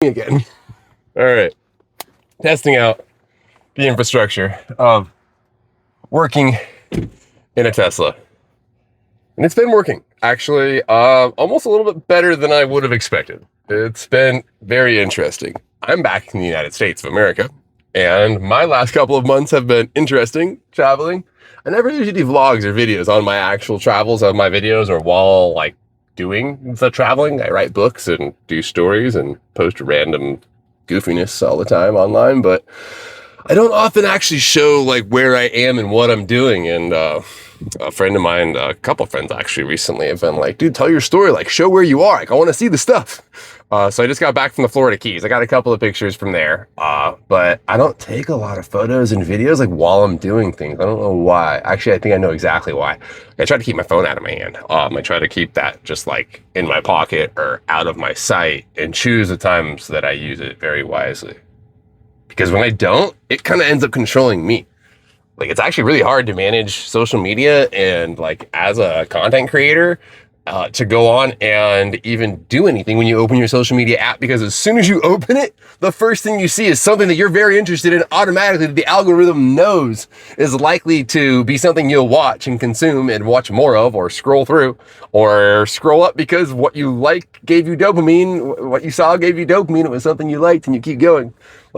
Again. All right. Testing out the infrastructure of working in a Tesla. And it's been working, actually, almost a little bit better than I would have expected. It's been very interesting. I'm back in the United States of America, and my last couple of months have been interesting traveling. I never usually do vlogs or videos on my actual travels of my videos or while doing the traveling. I write books and do stories and post random goofiness all the time online, but I don't often actually show where I am and what I'm doing. And a friend of mine, a couple of friends actually recently have been like, dude, tell your story, show where you are. I want to see the stuff. So I just got back from the Florida Keys. I got a couple of pictures from there, but I don't take a lot of photos and videos while I'm doing things. I don't know why. Actually, I think I know exactly why. I try to keep my phone out of my hand. I try to keep that just in my pocket or out of my sight and choose the times that I use it very wisely. Because when I don't, it kind of ends up controlling me. It's actually really hard to manage social media and as a content creator, to go on and even do anything when you open your social media app, because as soon as you open it, the first thing you see is something that you're very interested in. Automatically, the algorithm knows is likely to be something you'll watch and consume and watch more of, or scroll through, or scroll up because what you liked gave you dopamine. What you saw gave you dopamine. It was something you liked, and you keep going.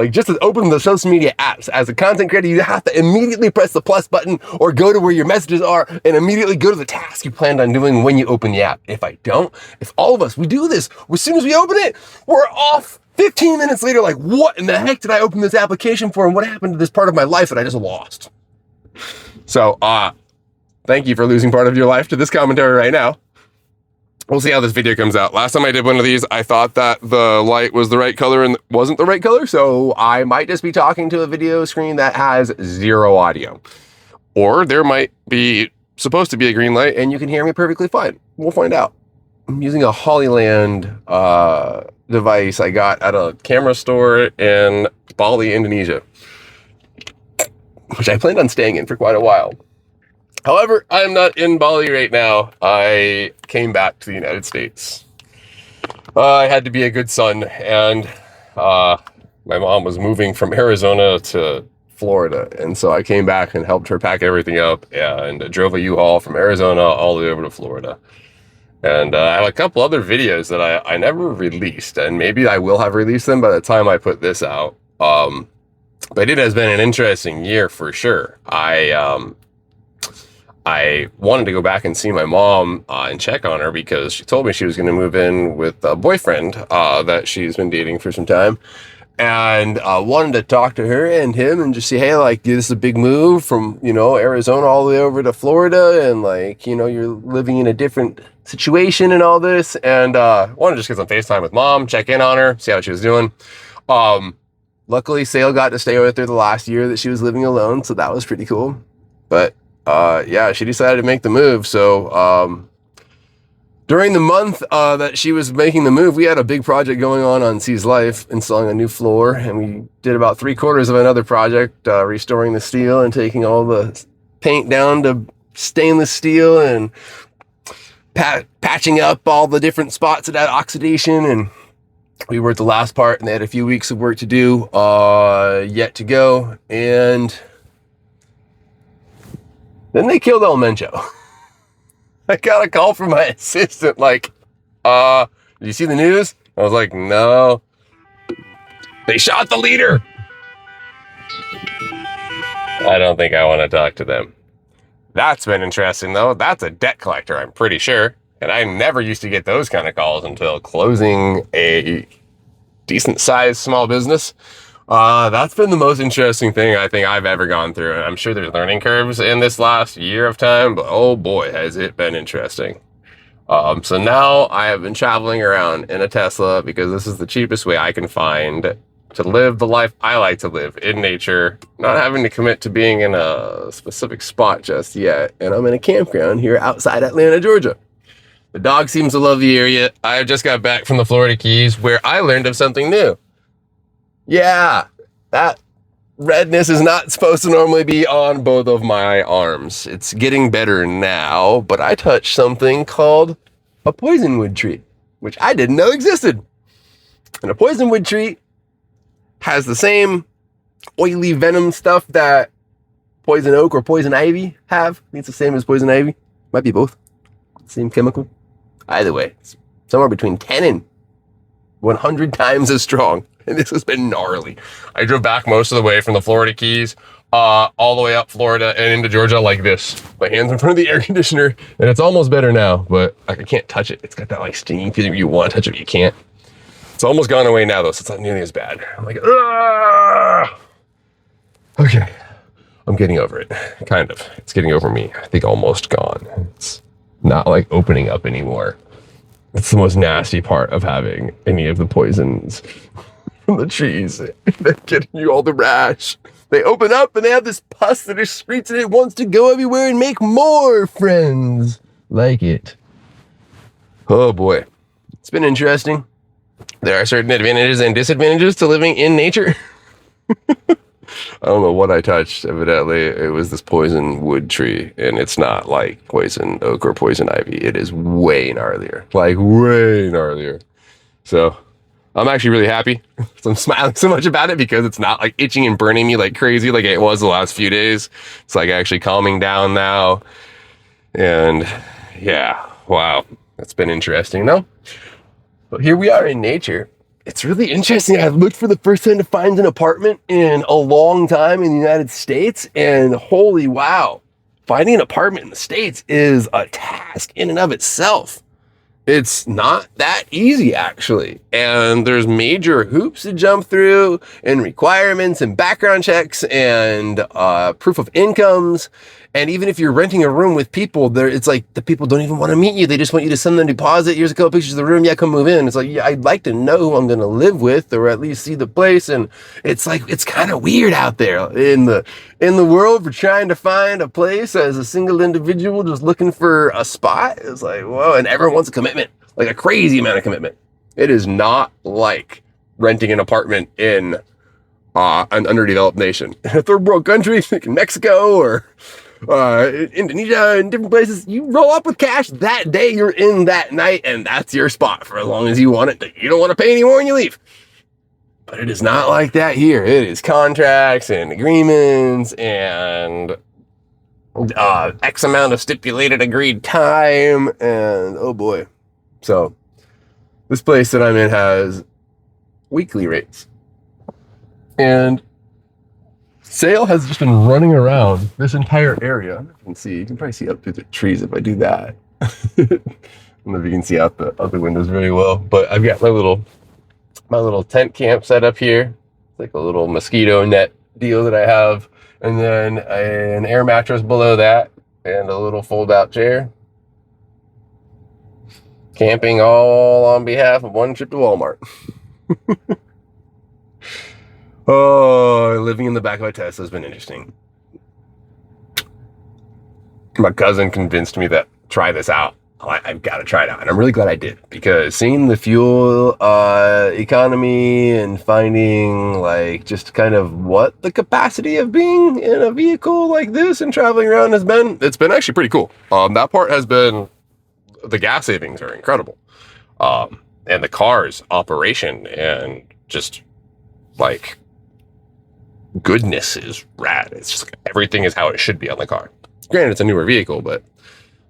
Just to open the social media apps, as a content creator, you have to immediately press the plus button or go to where your messages are and immediately go to the task you planned on doing when you open the app. If all of us, we do this, as soon as we open it, we're off 15 minutes later, what in the heck did I open this application for, and what happened to this part of my life that I just lost? So, thank you for losing part of your life to this commentary right now. We'll see how this video comes out. Last time I did one of these, I thought that the light was the right color and wasn't the right color, so I might just be talking to a video screen that has zero audio. Or there might be supposed to be a green light and you can hear me perfectly fine. We'll find out. I'm using a Hollyland device I got at a camera store in Bali, Indonesia, which I planned on staying in for quite a while. However, I'm not in Bali right now. I came back to the United States. I had to be a good son, and my mom was moving from Arizona to Florida, and so I came back and helped her pack everything up and drove a U-Haul from Arizona all the way over to Florida. And I have a couple other videos that I never released, and maybe I will have released them by the time I put this out. But it has been an interesting year for sure. I wanted to go back and see my mom and check on her, because she told me she was going to move in with a boyfriend that she's been dating for some time. And wanted to talk to her and him and just say, hey, this is a big move from, Arizona all the way over to Florida. And you're living in a different situation and all this. And wanted to just get some FaceTime with mom, check in on her, see how she was doing. Luckily, Sale got to stay with her the last year that she was living alone. So that was pretty cool. But yeah, she decided to make the move. So during the month that she was making the move, we had a big project going on C's Life, installing a new floor, and we did about 3/4 of another project, restoring the steel and taking all the paint down to stainless steel and patching up all the different spots that had oxidation. And we were at the last part, and they had a few weeks of work to do yet to go. And then they killed El Mencho. I got a call from my assistant did you see the news? I was like, no. They shot the leader. I don't think I want to talk to them. That's been interesting, though. That's a debt collector, I'm pretty sure. And I never used to get those kind of calls until closing a decent-sized small business. That's been the most interesting thing I think I've ever gone through. And I'm sure there's learning curves in this last year of time, but oh boy, has it been interesting. So now I have been traveling around in a Tesla because this is the cheapest way I can find to live the life I like to live in nature, not having to commit to being in a specific spot just yet. And I'm in a campground here outside Atlanta, Georgia. The dog seems to love the area. I just got back from the Florida Keys, where I learned of something new. Yeah, that redness is not supposed to normally be on both of my arms. It's getting better now, but I touched something called a poisonwood tree, which I didn't know existed. And a poison wood tree has the same oily venom stuff that poison oak or poison ivy have. I think it's the same as poison ivy. Might be both. Same chemical. Either way, it's somewhere between 10 and 100 times as strong. And this has been gnarly. I drove back most of the way from the Florida Keys, all the way up Florida and into Georgia like this. My hands in front of the air conditioner, and it's almost better now, but I can't touch it. It's got that like stinging feeling. You want to touch it, but you can't. It's almost gone away now though, so it's not nearly as bad. I'm like, ah! Okay. I'm getting over it. Kind of. It's getting over me. I think almost gone. It's not like opening up anymore. It's the most nasty part of having any of the poisons from the trees. They're getting you all the rash. They open up and they have this pus that excretes and it wants to go everywhere and make more friends like it. Oh boy. It's been interesting. There are certain advantages and disadvantages to living in nature. I don't know what I touched. Evidently, it was this poison wood tree, and it's not like poison oak or poison ivy. It is way gnarlier, like way gnarlier. So I'm actually really happy. So I'm smiling so much about it because it's not like itching and burning me like crazy like it was the last few days. It's like actually calming down now. And yeah, wow, that's been interesting though. But here we are in nature. It's really interesting. I've looked for the first time to find an apartment in a long time in the United States, and holy wow, finding an apartment in the States is a task in and of itself. It's not that easy, actually. And there's major hoops to jump through and requirements and background checks and proof of incomes. And even if you're renting a room with people, it's like the people don't even want to meet you. They just want you to send them a deposit. Here's a couple pictures of the room. Yeah, come move in. It's like, yeah, I'd like to know who I'm going to live with or at least see the place. And it's like, it's kind of weird out there in the world for trying to find a place as a single individual just looking for a spot. It's like, whoa, and everyone wants a commitment, like a crazy amount of commitment. It is not like renting an apartment in an underdeveloped nation. In a third world country, like Mexico or Indonesia and different places, you roll up with cash that day you're in that night, and that's your spot for as long as you want it. You don't want to pay anymore and you leave. But it is not like that here. It is contracts and agreements and X amount of stipulated agreed time, and oh boy. So this place that I'm in has weekly rates, and Sale has just been running around this entire area. You can probably see up through the trees if I do that. I don't know if you can see out the other windows very well, but I've got my little tent camp set up here. It's like a little mosquito net deal that I have, and then an air mattress below that, and a little fold-out chair. Camping all on behalf of one trip to Walmart. Oh, living in the back of a Tesla has been interesting. My cousin convinced me that try this out. I've got to try it out. And I'm really glad I did, because seeing the fuel economy and finding like just kind of what the capacity of being in a vehicle like this and traveling around it's been actually pretty cool. That part has been, the gas savings are incredible. And the car's operation and just like goodness is rad. It's just like, everything is how it should be on the car. Granted, it's a newer vehicle, but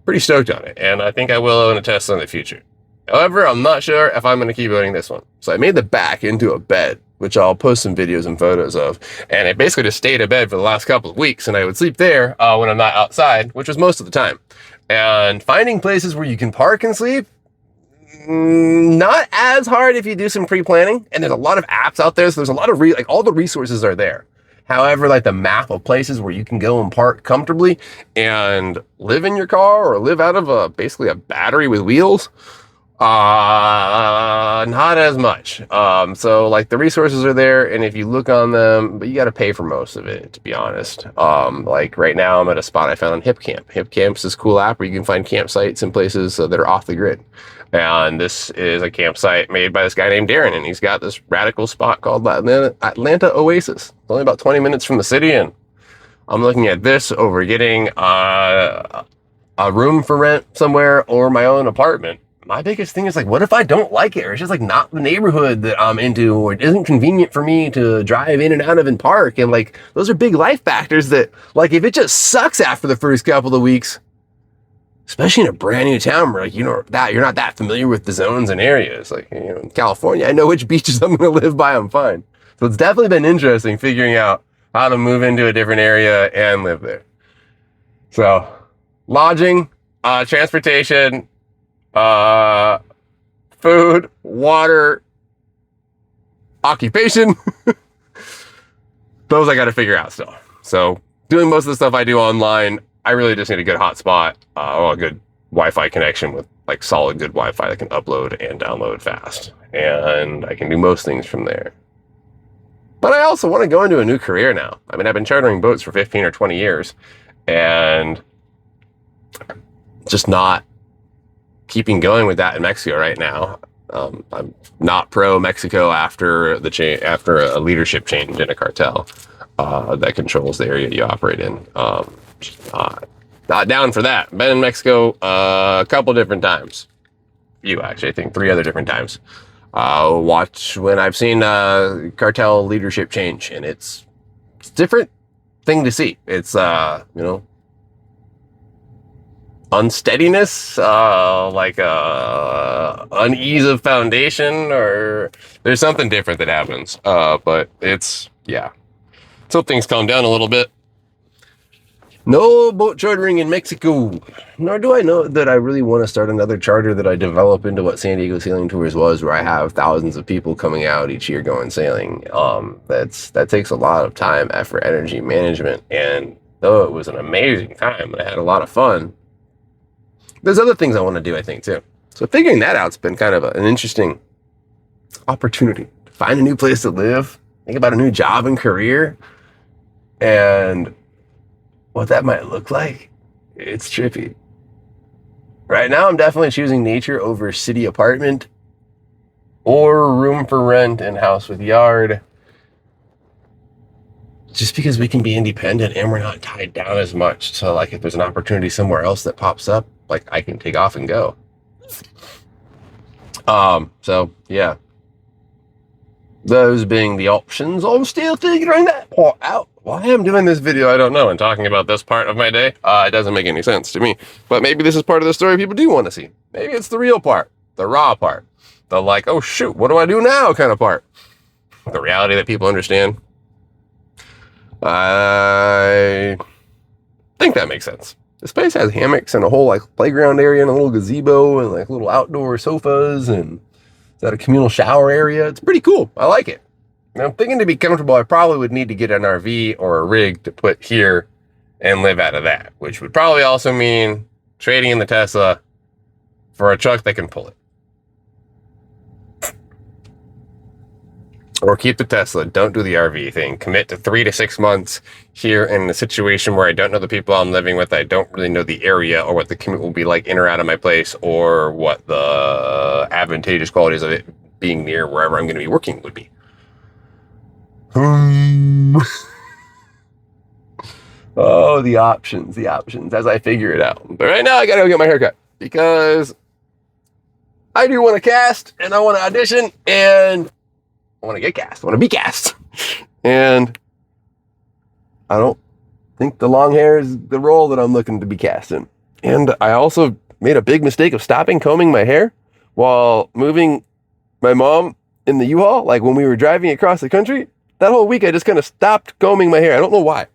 pretty stoked on it. And I think I will own a Tesla in the future. However, I'm not sure if I'm going to keep owning this one. So I made the back into a bed, which I'll post some videos and photos of. And it basically just stayed a bed for the last couple of weeks. And I would sleep there when I'm not outside, which was most of the time. And finding places where you can park and sleep, not as hard if you do some pre-planning. And there's a lot of apps out there. So there's a lot of all the resources are there. However, like the map of places where you can go and park comfortably and live in your car or live out of basically a battery with wheels, not as much. So like the resources are there, and if you look on them, but you got to pay for most of it, to be honest. Like right now I'm at a spot I found on HipCamp. HipCamp's this cool app where you can find campsites in places that are off the grid. And this is a campsite made by this guy named Darren, and he's got this radical spot called Atlanta Oasis. It's only about 20 minutes from the city, and I'm looking at this over getting a room for rent somewhere or my own apartment. my biggest thing is like, what if I don't like it, or it's just like not the neighborhood that I'm into, or it isn't convenient for me to drive in and out of and park. And like, those are big life factors that, like, if it just sucks after the first couple of weeks, especially in a brand new town where, like, you know, that you're not that familiar with the zones and areas. Like, you know, in California, I know which beaches I'm going to live by. I'm fine. So it's definitely been interesting figuring out how to move into a different area and live there. So lodging, transportation, food, water, occupation. Those I got to figure out still. So doing most of the stuff I do online, I really just need a good hotspot, or a good Wi-Fi connection with like solid good Wi-Fi that can upload and download fast. And I can do most things from there. But I also want to go into a new career now. I mean, I've been chartering boats for 15 or 20 years and just not keeping going with that in Mexico right now. I'm not pro Mexico after a leadership change in a cartel that controls the area you operate in. Not down for that. Been in Mexico a couple different times. I think 3 other different times. Watch when I've seen cartel leadership change, and it's a different thing to see. It's unsteadiness, like unease of foundation, or there's something different that happens. But it's, yeah. So things calm down a little bit. No boat chartering in Mexico. Nor do I know that I really want to start another charter that I develop into what San Diego Sailing Tours was, where I have thousands of people coming out each year going sailing. That takes a lot of time, effort, energy, management, and though it was an amazing time and I had a lot of fun, there's other things I want to do, I think, too. So figuring that out's been kind of an interesting opportunity to find a new place to live, think about a new job and career, and what that might look like. It's trippy. Right now, I'm definitely choosing nature over city apartment or room for rent and house with yard, just because we can be independent and we're not tied down as much. So like, if there's an opportunity somewhere else that pops up, like, I can take off and go. So yeah, those being the options, I'm still figuring that part out. Why I'm doing this video, I don't know, and talking about this part of my day, it doesn't make any sense to me. But maybe this is part of the story people do want to see. Maybe it's the real part, the raw part, the like, oh shoot, what do I do now kind of part. The reality that people understand. I think that makes sense. This place has hammocks and a whole like playground area and a little gazebo and like little outdoor sofas, and it's got a communal shower area. It's pretty cool. I like it. And I'm thinking to be comfortable, I probably would need to get an RV or a rig to put here and live out of that, which would probably also mean trading in the Tesla for a truck that can pull it. Or keep the Tesla, don't do the RV thing. Commit to 3 to 6 months here in a situation where I don't know the people I'm living with. I don't really know the area or what the commute will be like in or out of my place, or what the advantageous qualities of it being near wherever I'm going to be working would be. Oh, the options as I figure it out. But right now I gotta go get my haircut because I do want to cast and I want to audition and I want to get cast. I want to be cast. And I don't think the long hair is the role that I'm looking to be cast in. And I also made a big mistake of stopping combing my hair while moving my mom in the U-Haul. Like when we were driving across the country, that whole week I just kind of stopped combing my hair. I don't know why.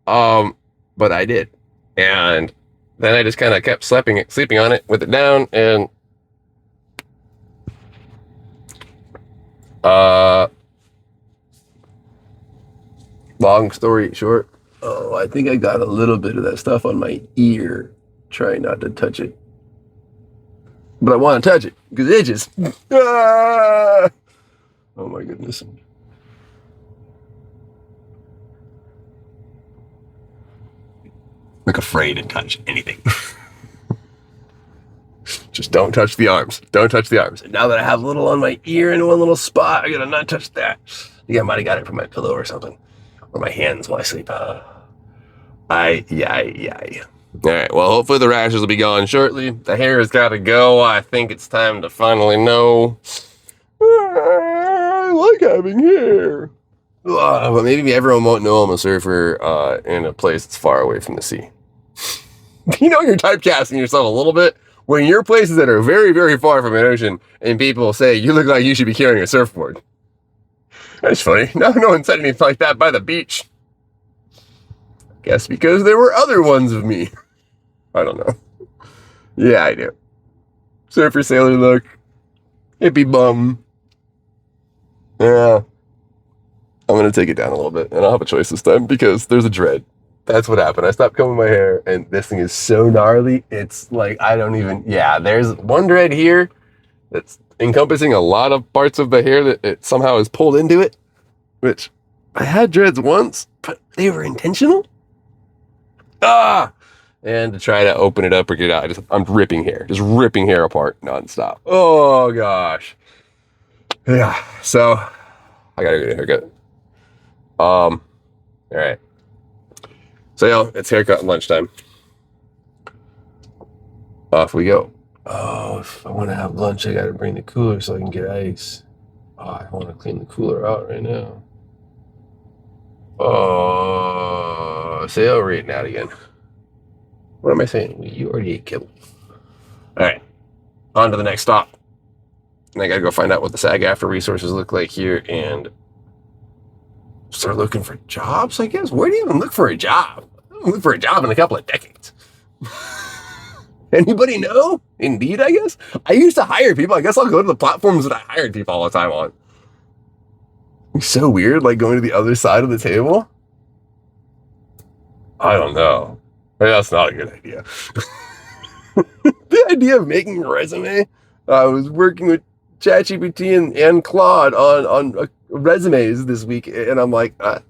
But I did. And then I just kind of kept sleeping on it with it down, and long story short, I think I got a little bit of that stuff on my ear. Try not to touch it. But I want to touch it because it itches. Ah! Oh my goodness. Like afraid to touch anything. Just don't touch the arms. Don't touch the arms. And now that I have a little on my ear in one little spot, I gotta not touch that. I think I might have got it from my pillow or something. Or my hands while I sleep. Yeah. All right, well, hopefully the rashes will be gone shortly. The hair has got to go. I think it's time to finally know. I like having hair. But maybe everyone won't know I'm a surfer in a place that's far away from the sea. You know you're typecasting yourself a little bit when you're places that are very, very far from an ocean and people say, you look like you should be carrying a surfboard. That's funny. No one said anything like that by the beach. Guess because there were other ones of me. I don't know. Yeah, I do. Surfer sailor look. Hippie bum. Yeah. I'm going to take it down a little bit, and I'll have a choice this time because there's a dread. That's what happened. I stopped combing my hair, and this thing is so gnarly. It's like, I don't even, yeah, there's one dread here that's encompassing a lot of parts of the hair that it somehow is pulled into it, which I had dreads once, but they were intentional. And to try to open it up or get it out, I'm ripping hair apart nonstop. Oh, gosh. Yeah, so I got to get a haircut. All right. So, yeah, it's haircut and lunchtime. Off we go. Oh, if I want to have lunch, I got to bring the cooler so I can get ice. Oh, I want to clean the cooler out right now. Oh, sale rating out again. What am I saying? You already ate kibble. All right. On to the next stop. And I got to go find out what the SAG-AFTRA resources look like here and start looking for jobs, I guess. Where do you even look for a job? I don't look for a job in a couple of decades. Anybody know? Indeed, I guess. I used to hire people. I guess I'll go to the platforms that I hired people all the time on. It's so weird, like going to the other side of the table. I don't know. Maybe that's not a good idea. The idea of making a resume. I was working with ChatGPT and Claude on resumes this week, and I'm like, I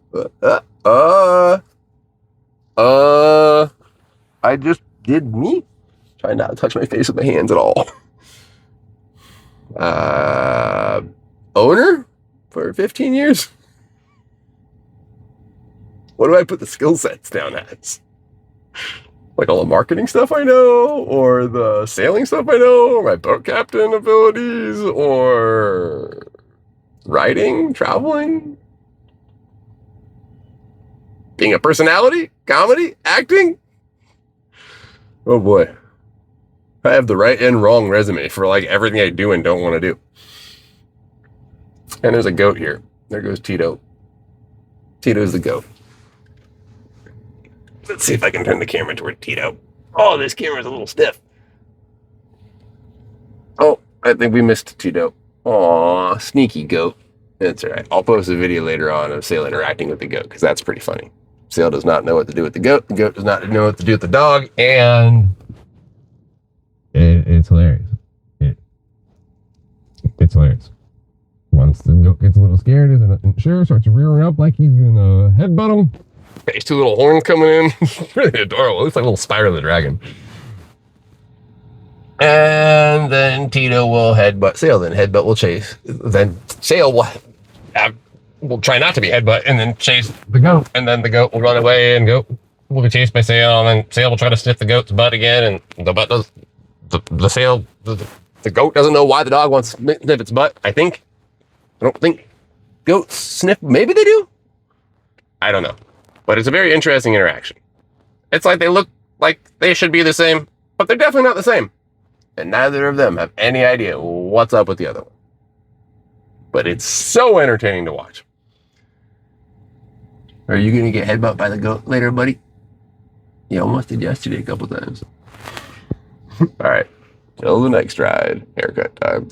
just did me. Try not to touch my face with my hands at all. Owner for 15 years. What do I put the skill sets down as? Like all the marketing stuff I know, or the sailing stuff I know, or my boat captain abilities, or writing, traveling, being a personality, comedy, acting. Oh boy. I have the right and wrong resume for like everything I do and don't want to do. And there's a goat here. There goes Tito. Tito's the goat. Let's see if I can turn the camera toward Tito. Oh, this camera's a little stiff. Oh, I think we missed Tito. Aw, sneaky goat. That's all right. I'll post a video later on of Sail interacting with the goat because that's pretty funny. Sail does not know what to do with the goat. The goat does not know what to do with the dog. And it's hilarious. It's hilarious. Once the goat gets a little scared, isn't sure, starts rearing up like he's gonna headbutt him. His two little horns coming in. Really adorable. It looks like a little Spyro the Dragon. And then Tito will headbutt Sail, then headbutt will chase. Then Sail will try not to be headbutt and then chase the goat. And then the goat will run away and goat will be chased by Sail. And then Sail will try to sniff the goat's butt again. And the butt does, the goat doesn't know why the dog wants to sniff its butt, I think. I don't think goats sniff. Maybe they do. I don't know. But it's a very interesting interaction. It's like they look like they should be the same, but they're definitely not the same. And neither of them have any idea what's up with the other one. But it's so entertaining to watch. Are you going to get headbutt by the goat later, buddy? You almost did yesterday a couple times. All right. Till the next ride. Haircut time.